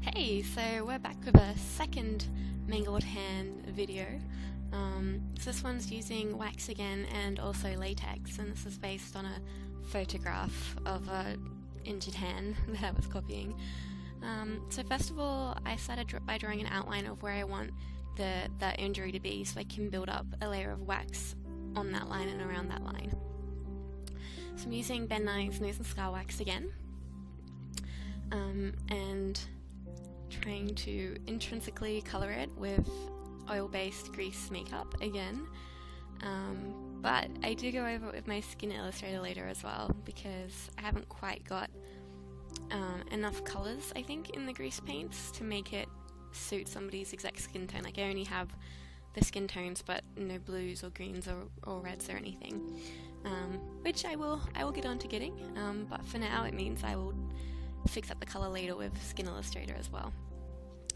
Hey, so we're back with a second mangled hand video. So this one's using wax again and also latex, and this is based on a photograph of a injured hand that I was copying. So first of all, I started by drawing an outline of where I want the injury to be, so I can build up a layer of wax on that line and around that line. So I'm using Ben Nye's Nose and Scar wax again, and trying to intrinsically colour it with oil-based grease makeup again, but I do go over it with my Skin Illustrator later as well, because I haven't quite got enough colours, I think, in the grease paints to make it suit somebody's exact skin tone. Like, I only have the skin tones, but no blues or greens or reds or anything, which I will get on to getting, but for now it means I will fix up the colour later with Skin Illustrator as well.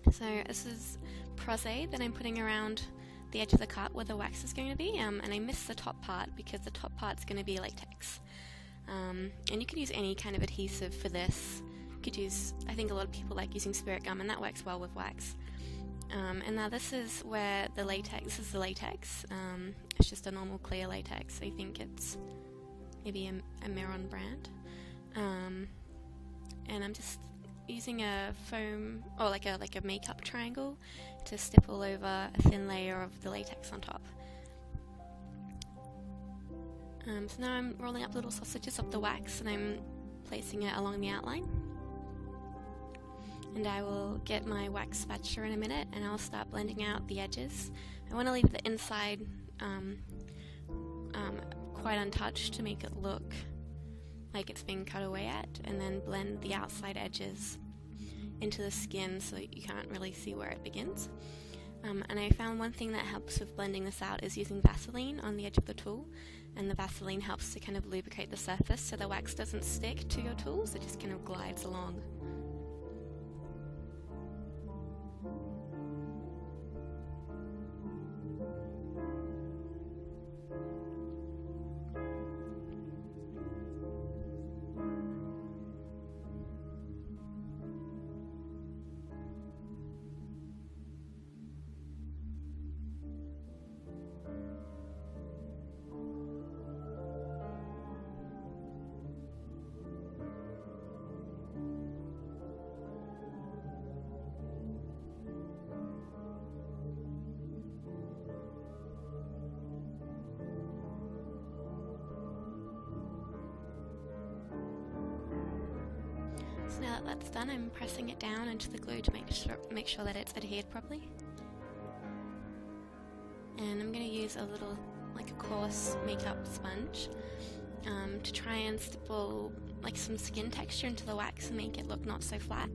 So this is prosade that I'm putting around the edge of the cut where the wax is going to be, and I missed the top part because the top part's going to be latex. And you can use any kind of adhesive for this. You could use, I think a lot of people like using spirit gum, and that works well with wax. And now this is where the latex, this is the latex, it's just a normal clear latex. I think it's maybe a Meron brand. And I'm just using a foam, or like a makeup triangle, to stipple over a thin layer of the latex on top. So now I'm rolling up little sausages of the wax and I'm placing it along the outline. And I will get my wax spatula in a minute and I'll start blending out the edges. I want to leave the inside quite untouched to make it look like it's being cut away at, and then blend the outside edges into the skin so that you can't really see where it begins. And I found one thing that helps with blending this out is using Vaseline on the edge of the tool, and the Vaseline helps to kind of lubricate the surface so the wax doesn't stick to your tools, it just kind of glides along. So now that that's done, I'm pressing it down into the glue to make sure that it's adhered properly. And I'm going to use a little, like a coarse makeup sponge, to try and stipple like some skin texture into the wax and make it look not so flat.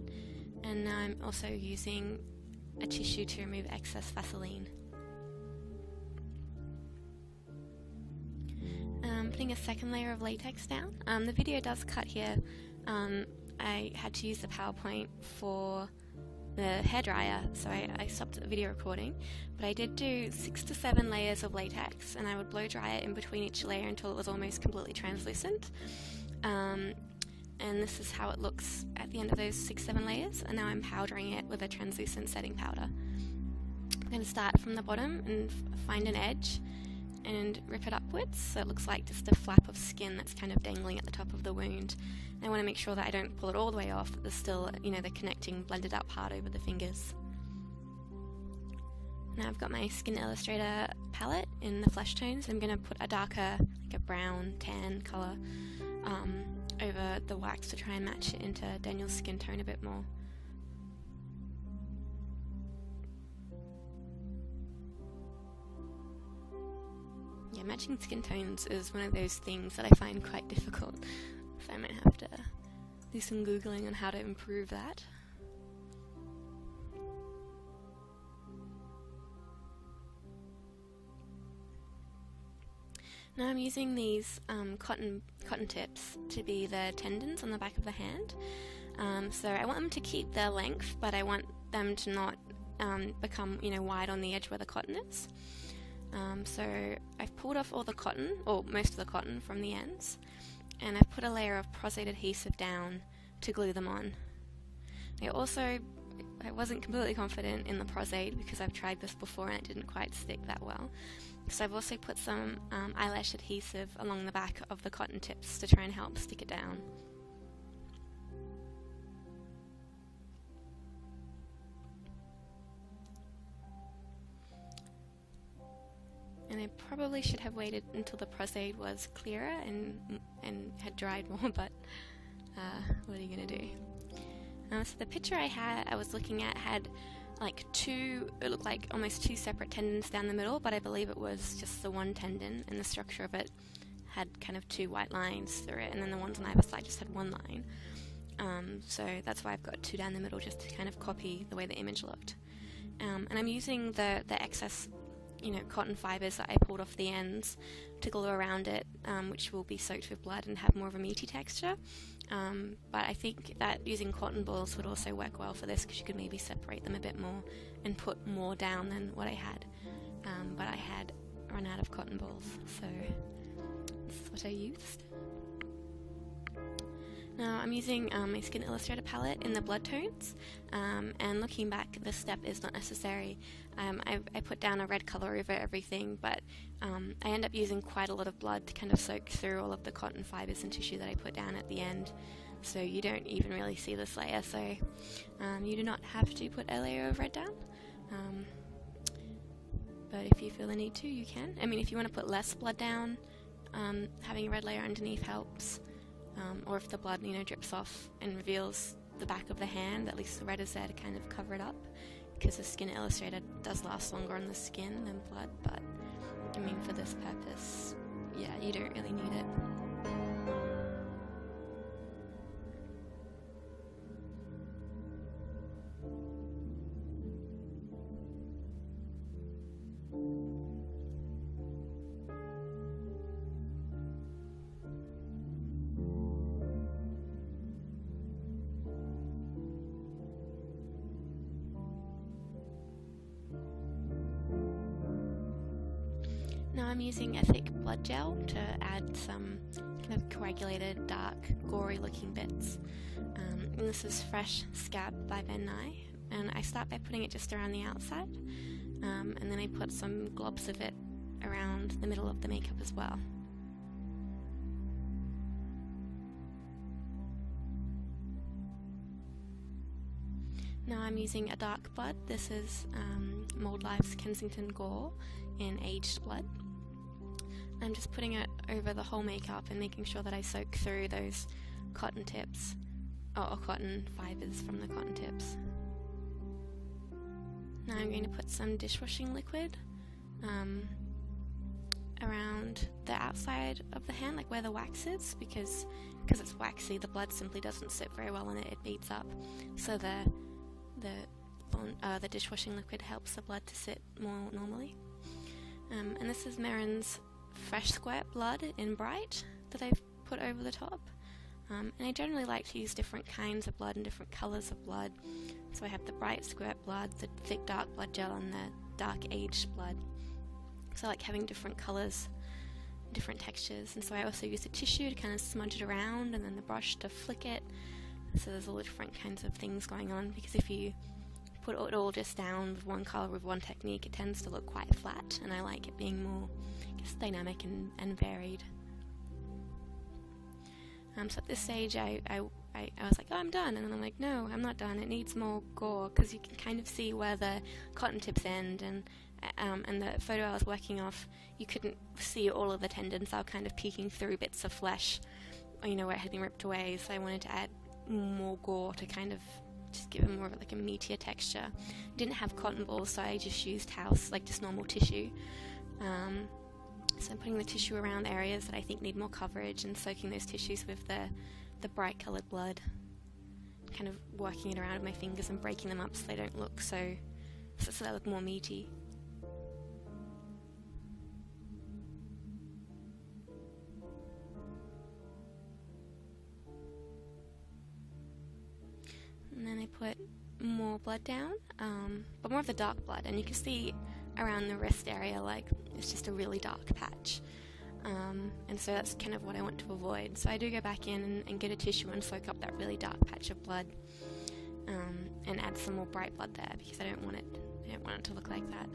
And now I'm also using a tissue to remove excess Vaseline. Putting a second layer of latex down. The video does cut here. I had to use the PowerPoint for the hairdryer, so I stopped the video recording, but I did do 6 to 7 layers of latex, and I would blow dry it in between each layer until it was almost completely translucent. And this is how it looks at the end of those 6-7 layers, and now I'm powdering it with a translucent setting powder. I'm going to start from the bottom and find an edge and rip it upwards so it looks like just a flap of skin that's kind of dangling at the top of the wound. I want to make sure that I don't pull it all the way off, that there's still, you know, the connecting blended out part over the fingers. Now I've got my Skin Illustrator palette in the flesh tones. I'm going to put a darker, like a brown, tan colour over the wax to try and match it into Daniel's skin tone a bit more. Yeah, matching skin tones is one of those things that I find quite difficult, so I might have to do some googling on how to improve that. Now I'm using these cotton tips to be the tendons on the back of the hand. So I want them to keep their length, but I want them to not become, you know, wide on the edge where the cotton is. So I've pulled off all the cotton, or most of the cotton from the ends, and I've put a layer of prosade adhesive down to glue them on. I also I wasn't completely confident in the prosade because I've tried this before and it didn't quite stick that well. So I've also put some eyelash adhesive along the back of the cotton tips to try and help stick it down. And I probably should have waited until the prosade was clearer and had dried more, but what are you going to do? So the picture I was looking at had like it looked like almost two separate tendons down the middle, but I believe it was just the one tendon, and the structure of it had kind of two white lines through it, and then the ones on either side just had one line. So that's why I've got two down the middle, just to kind of copy the way the image looked. And I'm using the excess cotton fibres that I pulled off the ends to glue around it, which will be soaked with blood and have more of a meaty texture. But I think that using cotton balls would also work well for this, because you could maybe separate them a bit more and put more down than what I had. But I had run out of cotton balls, so this is what I used. Now I'm using my Skin Illustrator palette in the blood tones, and looking back, this step is not necessary. I put down a red colour over everything, but I end up using quite a lot of blood to kind of soak through all of the cotton fibres and tissue that I put down at the end, so you don't even really see this layer, so you do not have to put a layer of red down. But if you feel the need to, you can. I mean, if you want to put less blood down, having a red layer underneath helps. Or if the blood, drips off and reveals the back of the hand, at least the red is there to kind of cover it up, because the Skin Illustrator does last longer on the skin than blood, but I mean, for this purpose, yeah, you don't really need it. Now I'm using a thick blood gel to add some kind of coagulated, dark, gory looking bits. And this is Fresh Scab by Ben Nye, and I start by putting it just around the outside, and then I put some globs of it around the middle of the makeup as well. Now I'm using a dark blood. This is Mold Life's Kensington Gore in aged blood. I'm just putting it over the whole makeup and making sure that I soak through those cotton tips, or cotton fibres from the cotton tips. Now I'm going to put some dishwashing liquid around the outside of the hand, like where the wax is, because it's waxy, the blood simply doesn't sit very well in it, it beads up. So the dishwashing liquid helps the blood to sit more normally. And this is Merrin's Fresh Squirt Blood in Bright that I've put over the top. And I generally like to use different kinds of blood and different colours of blood. So I have the bright squirt blood, the thick dark blood gel, and the dark aged blood. So I like having different colours, different textures. And so I also use a tissue to kind of smudge it around, and then the brush to flick it. So there's all different kinds of things going on, because if you put it all just down with one colour, with one technique, it tends to look quite flat, and I like it being more, dynamic and varied. So at this stage I was like, oh, I'm done, and then I'm like, no, I'm not done, it needs more gore, because you can kind of see where the cotton tips end, and the photo I was working off, you couldn't see all of the tendons, they were kind of peeking through bits of flesh, where it had been ripped away, so I wanted to add more gore to kind of just give it more of a meatier texture. I didn't have cotton balls, so I just used just normal tissue. So I'm putting the tissue around areas that I think need more coverage and soaking those tissues with the bright coloured blood, kind of working it around with my fingers and breaking them up so they don't look so they look more meaty. And then I put more blood down, but more of the dark blood, and you can see around the wrist area, it's just a really dark patch, and so that's kind of what I want to avoid. So I do go back in and get a tissue and soak up that really dark patch of blood, and add some more bright blood there because I don't want it to look like that.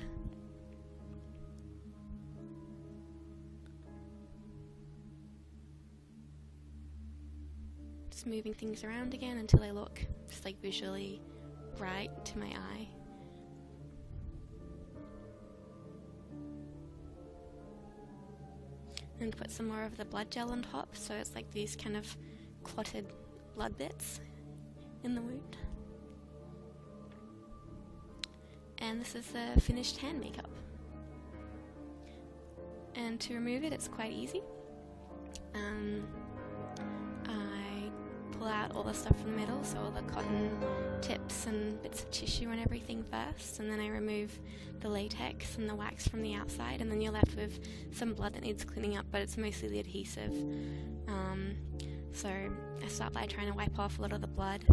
Just moving things around again until they look just like visually right to my eye. And put some more of the blood gel on top, so it's like these kind of clotted blood bits in the wound. And this is the finished hand makeup. And to remove it, it's quite easy. I pull out all the stuff from the middle, so all the cotton tips and bits of tissue and everything first, and then I remove the latex and the wax from the outside, and then you're left with some blood that needs cleaning up, but it's mostly the adhesive. So I start by trying to wipe off a lot of the blood,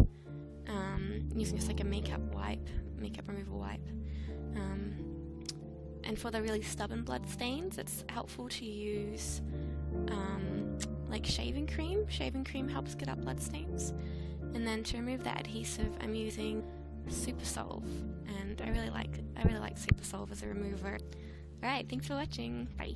using just like a makeup removal wipe. And for the really stubborn blood stains, it's helpful to use like shaving cream. Shaving cream helps get up blood stains. And then to remove that adhesive, I'm using Super Solve, and I really like Super Solve as a remover. Alright, thanks for watching. Bye.